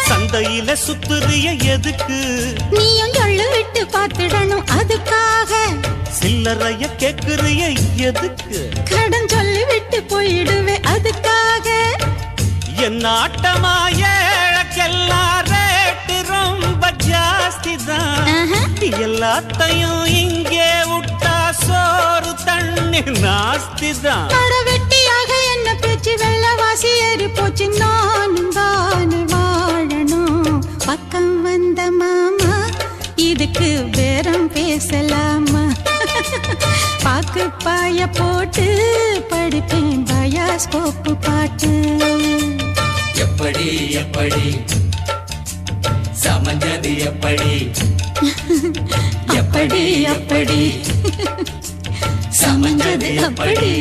சந்தையில சுத்துறிய எதுக்கு? நீயும் சொல்லு விட்டு பார்த்துடணும் அதுக்காக. சில்லறைய கேக்குறிய எதுக்கு? கடன் சொல்லி விட்டு போயிடுவே அதுக்காக. என் ஆட்டமா ஏழக்கெல்லாம் ரேட்டு ரொம்ப ஜாஸ்தி தான். எல்லாத்தையும் இங்கே விட்டா சோறு தண்ணி நாஸ்தி தான். வெட்டியாக என்ன பேச்சு வெள்ளவாசி ஏறி போச்சு. நானும் தானே வாழணும். பக்கம் வந்த மாமா இதுக்கு பேரம் பேசலாமா? பாக்கு பாய போட்டு படிப்பேன் பயாஸ்கோப்பு பாட்டு. எப்படி எப்படி சமஞ்சது எப்படி? அப்படி அப்படி சமஞ்சது அப்படி.